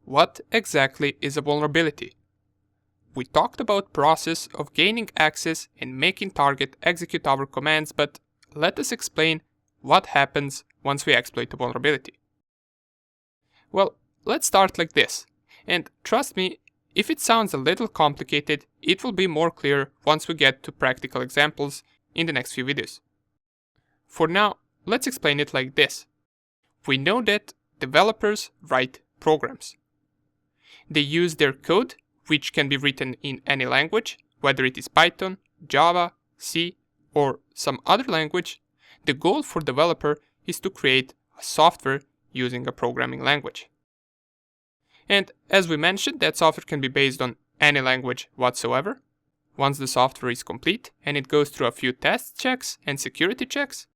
What exactly is a vulnerability? We talked about process of gaining access and making target execute our commands, but let us explain what happens once we exploit a vulnerability. Well, let's start like this. And trust me, if it sounds a little complicated, it will be more clear once we get to practical examples in the next few videos. For now, let's explain it like this. We know that developers write programs. They use their code, which can be written in any language, whether it is Python, Java, C, or some other language. The goal for developer is to create a software using a programming language. And as we mentioned, that software can be based on any language whatsoever. Once the software is complete and it goes through a few test checks and security checks,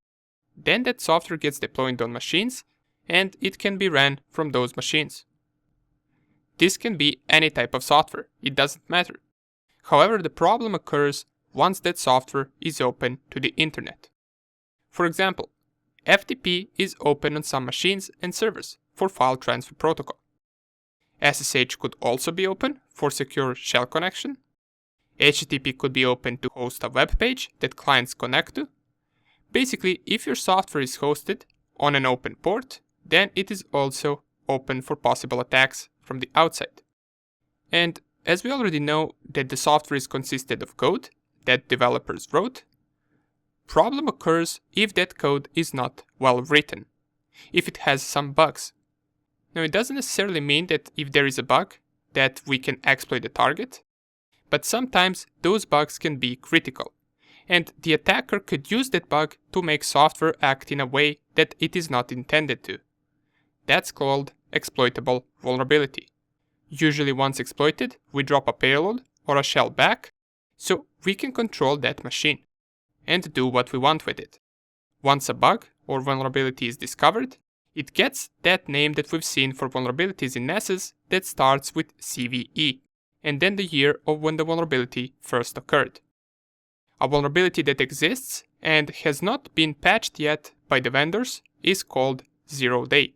then that software gets deployed on machines and it can be ran from those machines. This can be any type of software, it doesn't matter. However, the problem occurs once that software is open to the internet. For example, FTP is open on some machines and servers for file transfer protocol. SSH could also be open for secure shell connection. HTTP could be open to host a web page that clients connect to. Basically, if your software is hosted on an open port, then it is also open for possible attacks from the outside. And as we already know that the software is consisted of code that developers wrote, problem occurs if that code is not well written, if it has some bugs. Now, it doesn't necessarily mean that if there is a bug that we can exploit the target, but sometimes those bugs can be critical, and the attacker could use that bug to make software act in a way that it is not intended to. That's called exploitable vulnerability. Usually once exploited, we drop a payload or a shell back, so we can control that machine and do what we want with it. Once a bug or vulnerability is discovered, it gets that name that we've seen for vulnerabilities in Nessus that starts with CVE, and then the year of when the vulnerability first occurred. A vulnerability that exists and has not been patched yet by the vendors is called 0 day.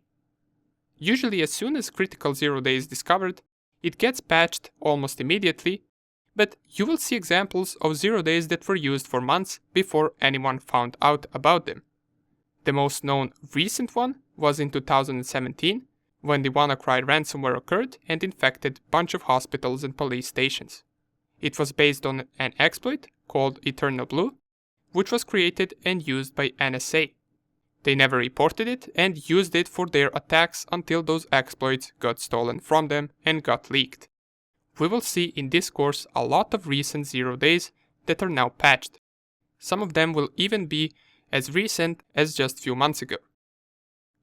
Usually as soon as critical 0 day is discovered, it gets patched almost immediately, but you will see examples of 0 days that were used for months before anyone found out about them. The most known recent one was in 2017, when the WannaCry ransomware occurred and infected a bunch of hospitals and police stations. It was based on an exploit called Eternal Blue, which was created and used by NSA. They never reported it and used it for their attacks until those exploits got stolen from them and got leaked. We will see in this course a lot of recent 0 days that are now patched. Some of them will even be as recent as just a few months ago.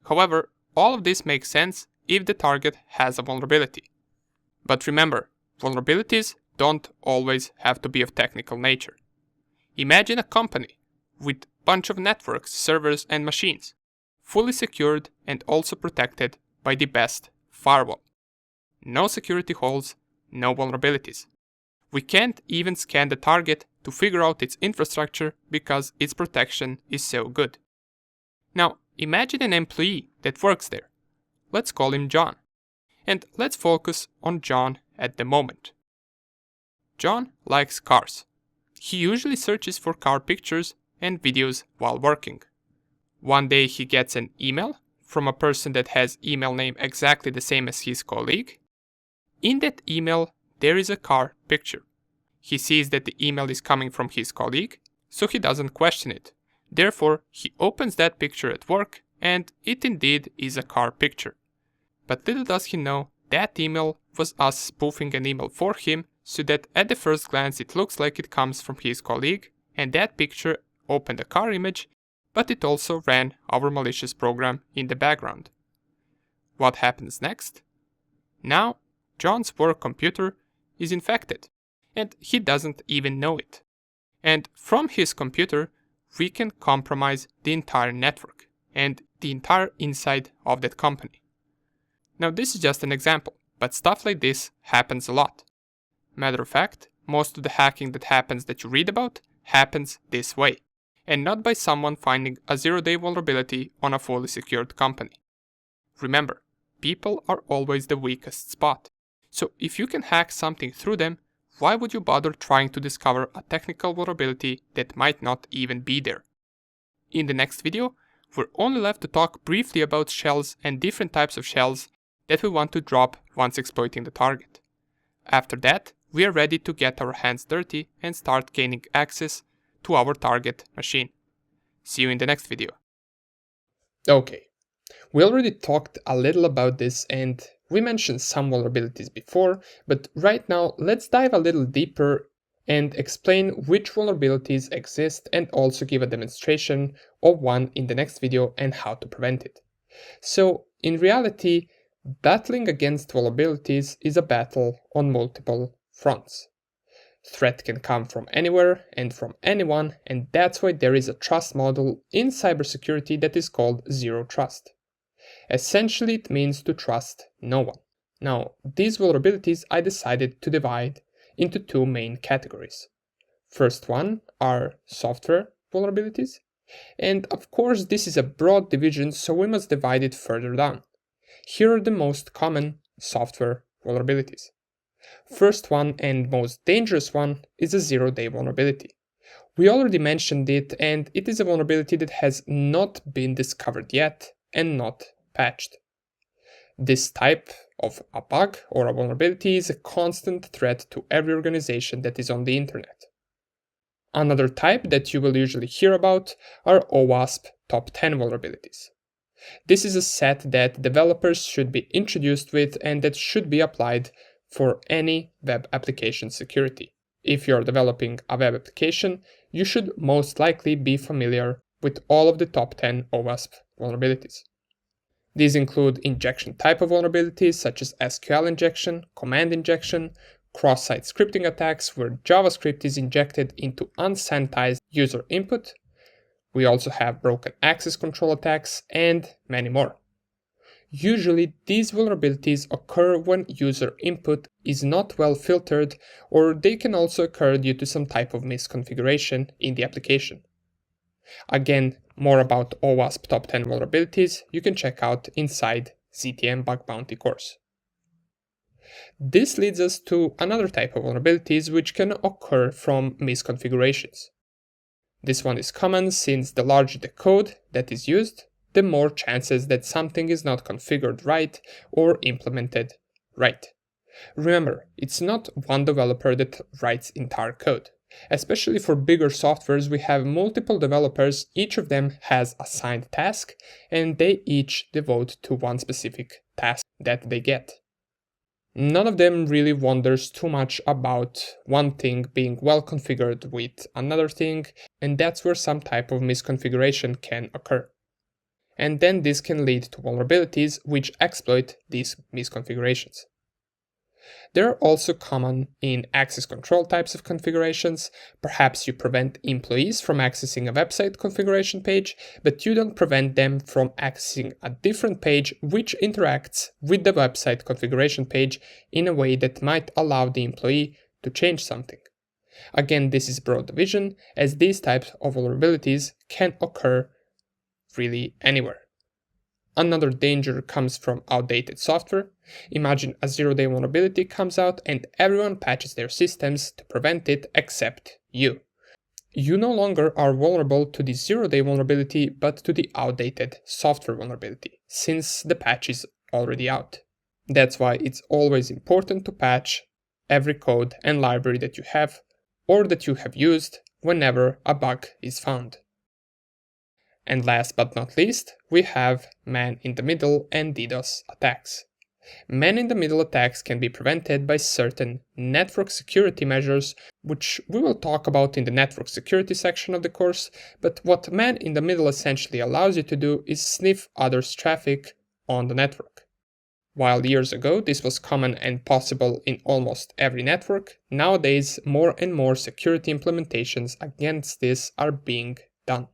However, all of this makes sense if the target has a vulnerability. But remember, vulnerabilities don't always have to be of technical nature. Imagine a company with a bunch of networks, servers and machines, fully secured and also protected by the best firewall. No security holes, no vulnerabilities. We can't even scan the target to figure out its infrastructure because its protection is so good. Now, imagine an employee that works there. Let's call him John. And let's focus on John at the moment. John likes cars. He usually searches for car pictures and videos while working. One day he gets an email from a person that has email name exactly the same as his colleague. In that email, there is a car picture. He sees that the email is coming from his colleague, so he doesn't question it. Therefore, he opens that picture at work, and it indeed is a car picture. But little does he know, that email was us spoofing an email for him, so that at the first glance it looks like it comes from his colleague, and that picture opened a car image, but it also ran our malicious program in the background. What happens next? Now, John's work computer is infected, and he doesn't even know it. And from his computer, we can compromise the entire network and the entire inside of that company. Now, this is just an example, but stuff like this happens a lot. Matter of fact, most of the hacking that happens that you read about happens this way, and not by someone finding a 0 day vulnerability on a fully secured company. Remember, people are always the weakest spot. So if you can hack something through them, why would you bother trying to discover a technical vulnerability that might not even be there? In the next video, we're only left to talk briefly about shells and different types of shells that we want to drop once exploiting the target. After that, we are ready to get our hands dirty and start gaining access to our target machine. See you in the next video. Okay, we already talked a little about this and we mentioned some vulnerabilities before, but right now let's dive a little deeper and explain which vulnerabilities exist and also give a demonstration of one in the next video and how to prevent it. So in reality, battling against vulnerabilities is a battle on multiple fronts. Threat can come from anywhere and from anyone, and that's why there is a trust model in cybersecurity that is called zero trust. Essentially, it means to trust no one. Now, these vulnerabilities I decided to divide into two main categories. First one are software vulnerabilities, and of course this is a broad division, so we must divide it further down. Here are the most common software vulnerabilities. First one and most dangerous one is a zero-day vulnerability. We already mentioned it, and it is a vulnerability that has not been discovered yet and not patched. This type of a bug or a vulnerability is a constant threat to every organization that is on the internet. Another type that you will usually hear about are OWASP top 10 vulnerabilities. This is a set that developers should be introduced with and that should be applied for any web application security. If you're developing a web application, you should most likely be familiar with all of the top 10 OWASP vulnerabilities. These include injection type of vulnerabilities such as SQL injection, command injection, cross-site scripting attacks where JavaScript is injected into unsanitized user input. We also have broken access control attacks and many more. Usually, these vulnerabilities occur when user input is not well filtered, or they can also occur due to some type of misconfiguration in the application. Again, more about OWASP top 10 vulnerabilities you can check out inside ZTM Bug Bounty course. This leads us to another type of vulnerabilities which can occur from misconfigurations. This one is common since the larger the code that is used, the more chances that something is not configured right or implemented right. Remember, it's not one developer that writes entire code. Especially for bigger softwares, we have multiple developers, each of them has a assigned task, and they each devote to one specific task that they get. None of them really wonders too much about one thing being well configured with another thing, and that's where some type of misconfiguration can occur. And then this can lead to vulnerabilities which exploit these misconfigurations. They're also common in access control types of configurations. Perhaps you prevent employees from accessing a website configuration page, but you don't prevent them from accessing a different page which interacts with the website configuration page in a way that might allow the employee to change something. Again, this is broad division, as these types of vulnerabilities can occur really anywhere. Another danger comes from outdated software. Imagine a zero-day vulnerability comes out and everyone patches their systems to prevent it except you. You no longer are vulnerable to the zero-day vulnerability but to the outdated software vulnerability, since the patch is already out. That's why it's always important to patch every code and library that you have or that you have used whenever a bug is found. And last but not least, we have man-in-the-middle and DDoS attacks. Man-in-the-middle attacks can be prevented by certain network security measures, which we will talk about in the network security section of the course, but what man-in-the-middle essentially allows you to do is sniff others' traffic on the network. While years ago this was common and possible in almost every network, nowadays more and more security implementations against this are being done.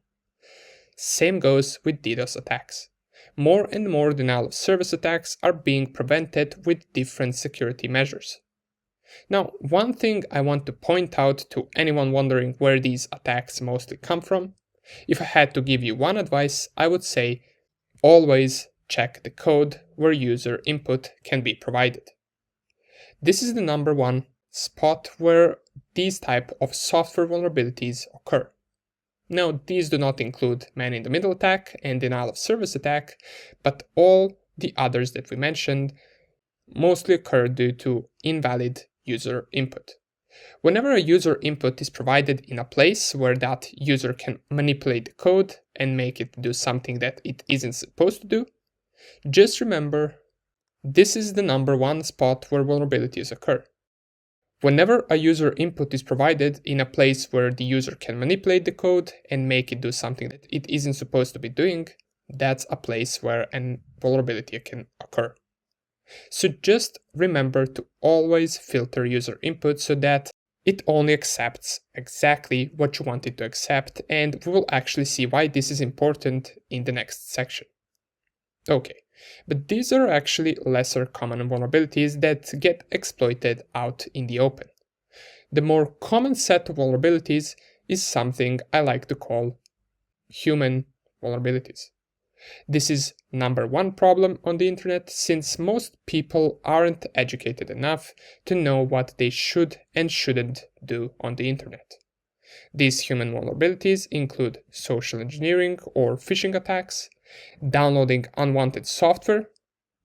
Same goes with DDoS attacks. More and more denial of service attacks are being prevented with different security measures. Now, one thing I want to point out to anyone wondering where these attacks mostly come from, if I had to give you one advice, I would say always check the code where user input can be provided. This is the number one spot where these type of software vulnerabilities occur. Now, these do not include man-in-the-middle attack and denial-of-service attack, but all the others that we mentioned mostly occur due to invalid user input. Whenever a user input is provided in a place where that user can manipulate the code and make it do something that it isn't supposed to do, just remember, this is the number one spot where vulnerabilities occur. Whenever a user input is provided in a place where the user can manipulate the code and make it do something that it isn't supposed to be doing, that's a place where a vulnerability can occur. So just remember to always filter user input so that it only accepts exactly what you want it to accept, and we will actually see why this is important in the next section. Okay, but these are actually lesser common vulnerabilities that get exploited out in the open. The more common set of vulnerabilities is something I like to call human vulnerabilities. This is number one problem on the internet, since most people aren't educated enough to know what they should and shouldn't do on the internet. These human vulnerabilities include social engineering or phishing attacks, downloading unwanted software,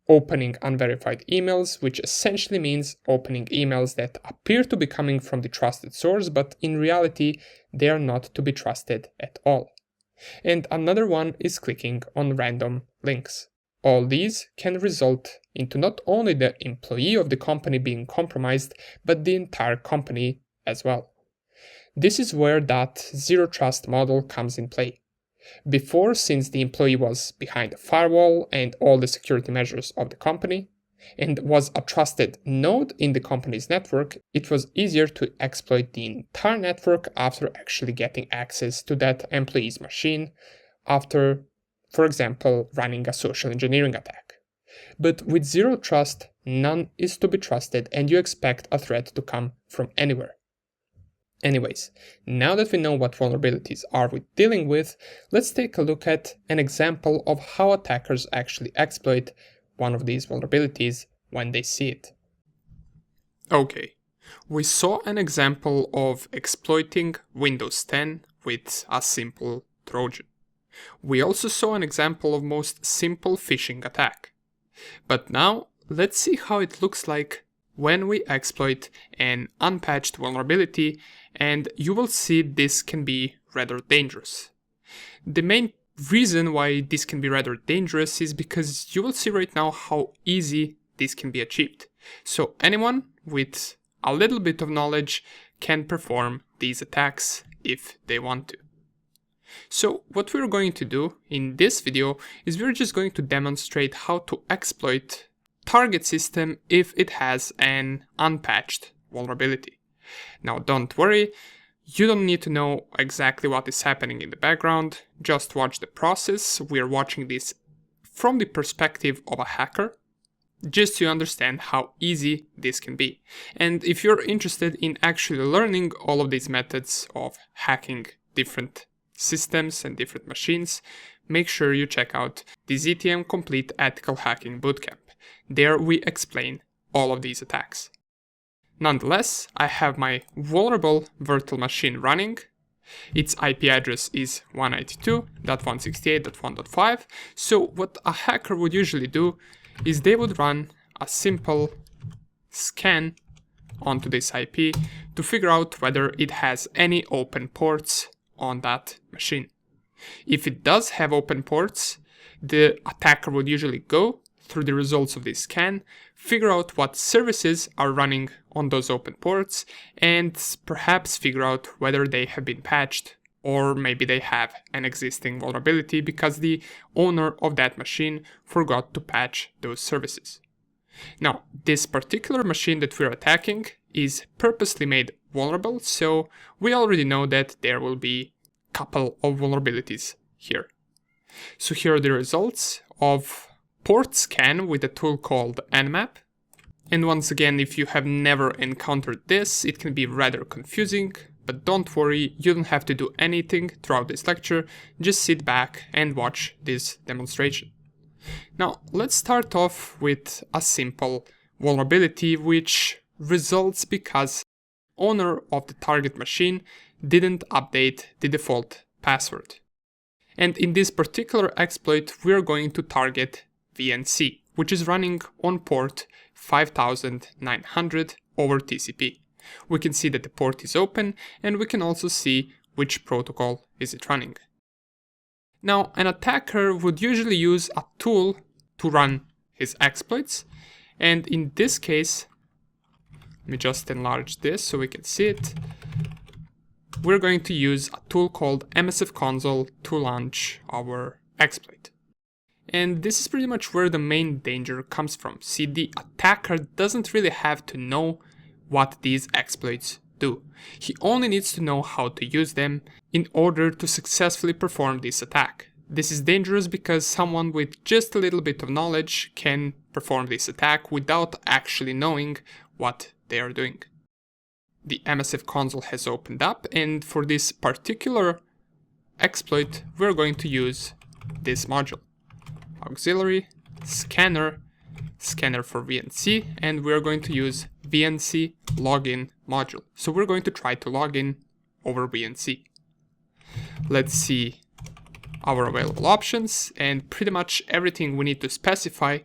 opening unverified emails, which essentially means opening emails that appear to be coming from the trusted source, but in reality, they are not to be trusted at all. And another one is clicking on random links. All these can result into not only the employee of the company being compromised, but the entire company as well. This is where that zero trust model comes in play. Before, since the employee was behind a firewall and all the security measures of the company, and was a trusted node in the company's network, it was easier to exploit the entire network after actually getting access to that employee's machine after, for example, running a social engineering attack. But with zero trust, none is to be trusted and you expect a threat to come from anywhere. Anyways, now that we know what vulnerabilities are we dealing with, let's take a look at an example of how attackers actually exploit one of these vulnerabilities when they see it. Okay, we saw an example of exploiting Windows 10 with a simple Trojan. We also saw an example of most simple phishing attack. But now, let's see how it looks like when we exploit an unpatched vulnerability, and you will see this can be rather dangerous. The main reason why this can be rather dangerous is because you will see right now how easy this can be achieved. So anyone with a little bit of knowledge can perform these attacks if they want to. So what we're going to do in this video is we're just going to demonstrate how to exploit target system if it has an unpatched vulnerability. Now don't worry, you don't need to know exactly what is happening in the background, just watch the process. We're watching this from the perspective of a hacker, just to understand how easy this can be. And if you're interested in actually learning all of these methods of hacking different systems and different machines, make sure you check out the ZTM Complete Ethical Hacking Bootcamp. There we explain all of these attacks. Nonetheless, I have my vulnerable virtual machine running. Its IP address is 192.168.1.5. So what a hacker would usually do is they would run a simple scan onto this IP to figure out whether it has any open ports on that machine. If it does have open ports, the attacker would usually go through the results of this scan, figure out what services are running on those open ports, and perhaps figure out whether they have been patched or maybe they have an existing vulnerability because the owner of that machine forgot to patch those services. Now, this particular machine that we're attacking is purposely made vulnerable, so we already know that there will be a couple of vulnerabilities here. So here are the results of port scan with a tool called Nmap. And once again, if you have never encountered this, it can be rather confusing, but don't worry, you don't have to do anything throughout this lecture, just sit back and watch this demonstration. Now, let's start off with a simple vulnerability which results because owner of the target machine didn't update the default password. And in this particular exploit, we're going to target VNC, which is running on port 5900 over TCP. We can see that the port is open, and we can also see which protocol is it running. Now, an attacker would usually use a tool to run his exploits, and in this case, let me just enlarge this so we can see it. We're going to use a tool called MSF console to launch our exploit. And this is pretty much where the main danger comes from. See, the attacker doesn't really have to know what these exploits do. He only needs to know how to use them in order to successfully perform this attack. This is dangerous because someone with just a little bit of knowledge can perform this attack without actually knowing what they are doing. The MSF console has opened up, and for this particular exploit, we're going to use this module. Auxiliary, scanner, scanner for VNC, and we're going to use VNC login module. So we're going to try to log in over VNC. Let's see our available options, and pretty much everything we need to specify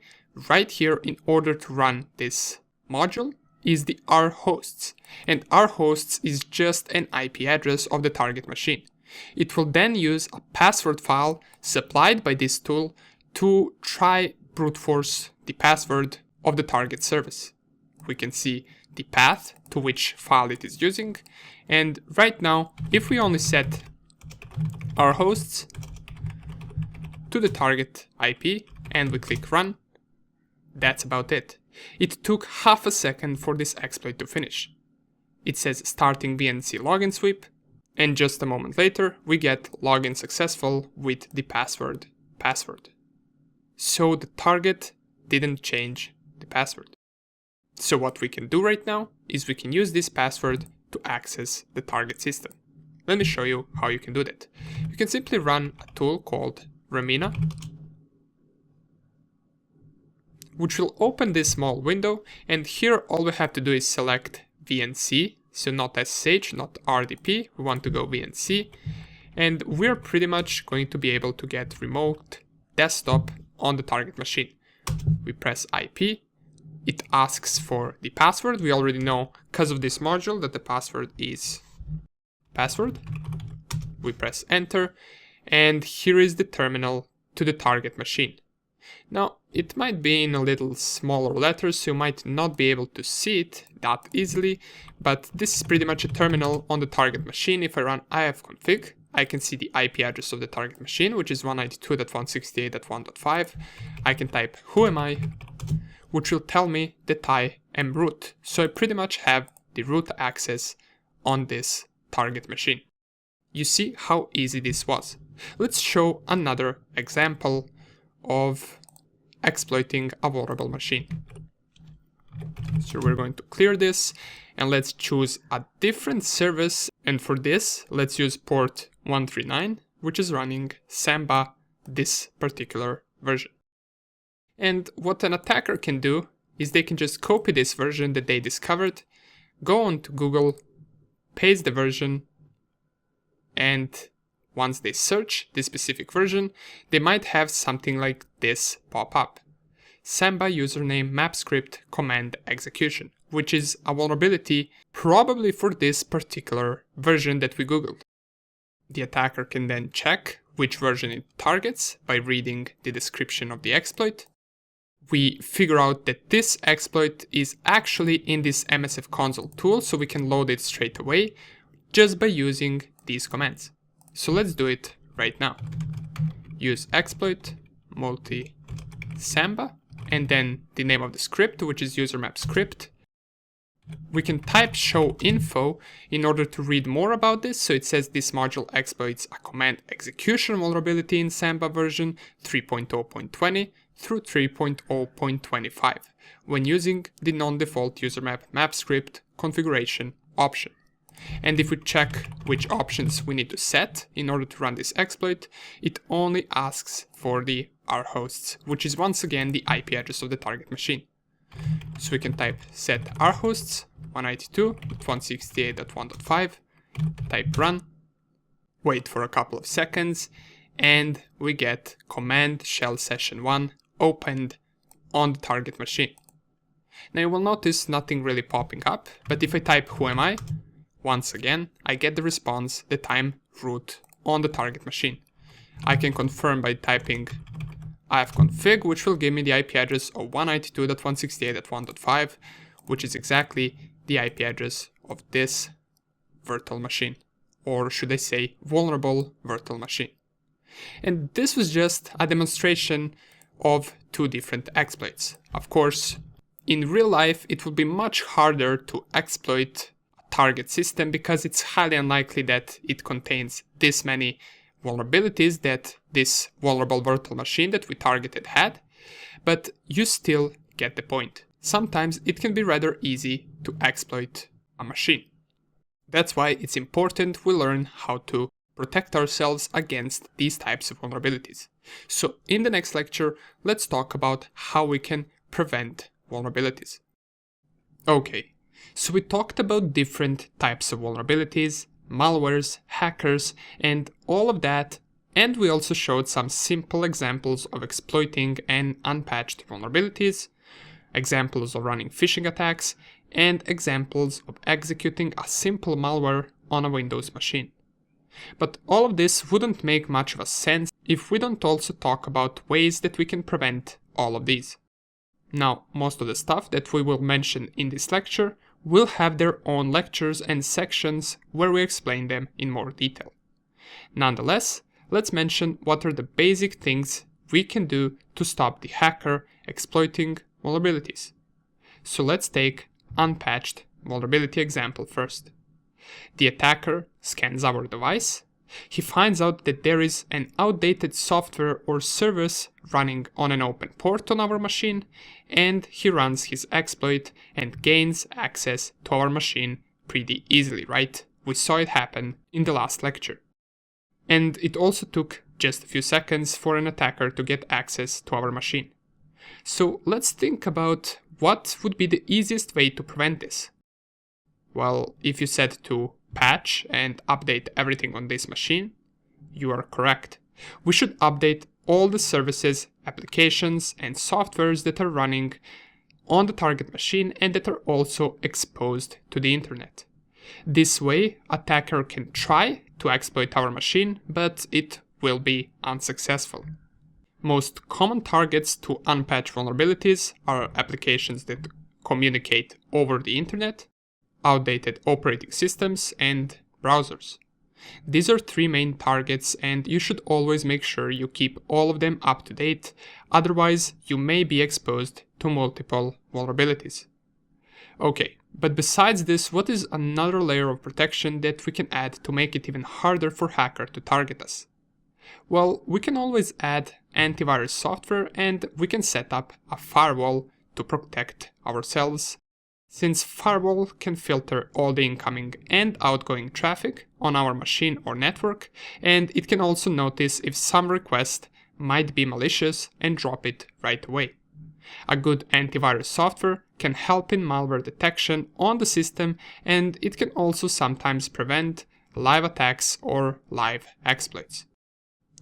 right here in order to run this module is the R hosts, and R hosts is just an IP address of the target machine. It will then use a password file supplied by this tool to try brute force the password of the target service. We can see the path to which file it is using, and right now, if we only set our hosts to the target IP and we click run, that's about it. It took half a second for this exploit to finish. It says starting VNC login sweep, and just a moment later we get login successful with the password. So the target didn't change the password. So what we can do right now is we can use this password to access the target system. Let me show you how you can do that. You can simply run a tool called Ramina, which will open this small window, and here all we have to do is select VNC, so not SSH, not RDP, we want to go VNC, and we're pretty much going to be able to get remote desktop on the target machine. We press IP, it asks for the password. We already know because of this module that the password is password. We press enter, and here is the terminal to the target machine. Now, it might be in a little smaller letters, so you might not be able to see it that easily, but this is pretty much a terminal on the target machine. If I run ifconfig, I can see the IP address of the target machine, which is 192.168.1.5. I can type who am I, which will tell me that I am root. So I pretty much have the root access on this target machine. You see how easy this was. Let's show another example of exploiting a vulnerable machine. So we're going to clear this and let's choose a different service, and for this let's use port 139, which is running Samba, this particular version. And what an attacker can do is they can just copy this version that they discovered, go on to Google, paste the version, and once they search this specific version, they might have something like this pop up. Samba username mapscript command execution, which is a vulnerability probably for this particular version that we googled. The attacker can then check which version it targets by reading the description of the exploit. We figure out that this exploit is actually in this MSF console tool, so we can load it straight away just by using these commands. So let's do it right now. Use exploit multi Samba, and then the name of the script, which is usermap script. We can type show info in order to read more about this. So it says this module exploits a command execution vulnerability in Samba version 3.0.20 through 3.0.25 when using the non-default usermap map script configuration option. And if we check which options we need to set in order to run this exploit, it only asks for the rhosts, which is once again the IP address of the target machine. So we can type set rhosts 192.168.1.5, type run, wait for a couple of seconds, and we get command shell session 1 opened on the target machine. Now you will notice nothing really popping up, but if I type who am I, once again I get the response that I'm root on the target machine. I can confirm by typing ifconfig, which will give me the IP address of 192.168.1.5, which is exactly the IP address of this virtual machine, or should I say vulnerable virtual machine. And this was just a demonstration of two different exploits. Of course, in real life it would be much harder to exploit a target system because it's highly unlikely that it contains this many vulnerabilities that this vulnerable virtual machine that we targeted had, but you still get the point. Sometimes it can be rather easy to exploit a machine. That's why it's important we learn how to protect ourselves against these types of vulnerabilities. So in the next lecture, let's talk about how we can prevent vulnerabilities. Okay, so we talked about different types of vulnerabilities, malwares, hackers, and all of that, and we also showed some simple examples of exploiting and unpatched vulnerabilities, examples of running phishing attacks, and examples of executing a simple malware on a Windows machine. But all of this wouldn't make much of a sense if we don't also talk about ways that we can prevent all of these. Now, most of the stuff that we will mention in this lecture will have their own lectures and sections where we explain them in more detail. Nonetheless, let's mention what are the basic things we can do to stop the hacker exploiting vulnerabilities. So let's take unpatched vulnerability example first. The attacker scans our device. He finds out that there is an outdated software or service running on an open port on our machine, and he runs his exploit and gains access to our machine pretty easily, right? We saw it happen in the last lecture. And it also took just a few seconds for an attacker to get access to our machine. So let's think about what would be the easiest way to prevent this. Well, if you set to patch and update everything on this machine, you are correct. We should update all the services, applications, and softwares that are running on the target machine and that are also exposed to the internet. This way, attacker can try to exploit our machine, but it will be unsuccessful. Most common targets to unpatched vulnerabilities are applications that communicate over the internet, outdated operating systems, and browsers. These are three main targets, and you should always make sure you keep all of them up to date, otherwise you may be exposed to multiple vulnerabilities. Okay, but besides this, what is another layer of protection that we can add to make it even harder for hacker to target us? Well, we can always add antivirus software and we can set up a firewall to protect ourselves, since firewall can filter all the incoming and outgoing traffic on our machine or network, and it can also notice if some request might be malicious and drop it right away. A good antivirus software can help in malware detection on the system, and it can also sometimes prevent live attacks or live exploits.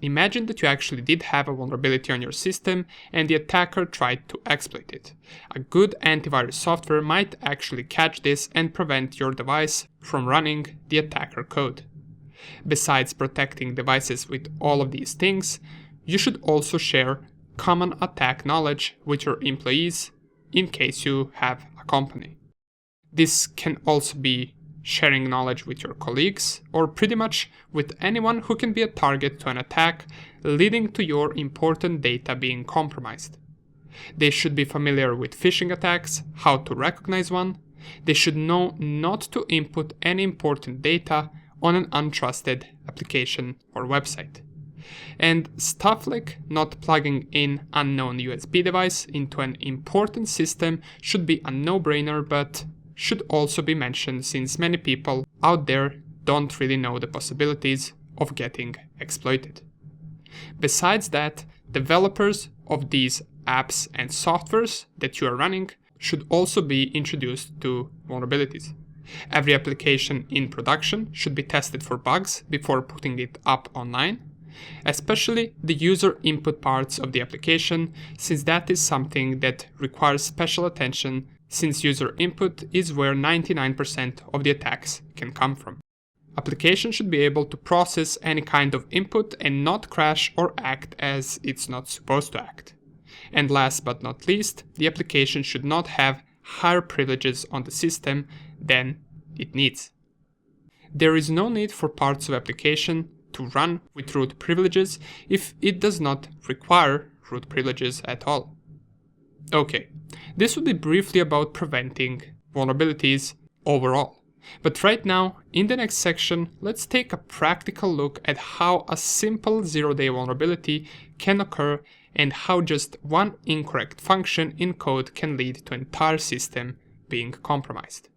Imagine that you actually did have a vulnerability on your system and the attacker tried to exploit it. A good antivirus software might actually catch this and prevent your device from running the attacker code. Besides protecting devices with all of these things, you should also share common attack knowledge with your employees in case you have a company. This can also be sharing knowledge with your colleagues, or pretty much with anyone who can be a target to an attack, leading to your important data being compromised. They should be familiar with phishing attacks, how to recognize one. They should know not to input any important data on an untrusted application or website. And stuff like not plugging in unknown USB device into an important system should be a no-brainer, but should also be mentioned since many people out there don't really know the possibilities of getting exploited. Besides that, developers of these apps and softwares that you are running should also be introduced to vulnerabilities. Every application in production should be tested for bugs before putting it up online, especially the user input parts of the application, since that is something that requires special attention, since user input is where 99% of the attacks can come from. Application should be able to process any kind of input and not crash or act as it's not supposed to act. And last but not least, the application should not have higher privileges on the system than it needs. There is no need for parts of application to run with root privileges if it does not require root privileges at all. Okay, this would be briefly about preventing vulnerabilities overall. But right now, in the next section, let's take a practical look at how a simple zero-day vulnerability can occur and how just one incorrect function in code can lead to an entire system being compromised.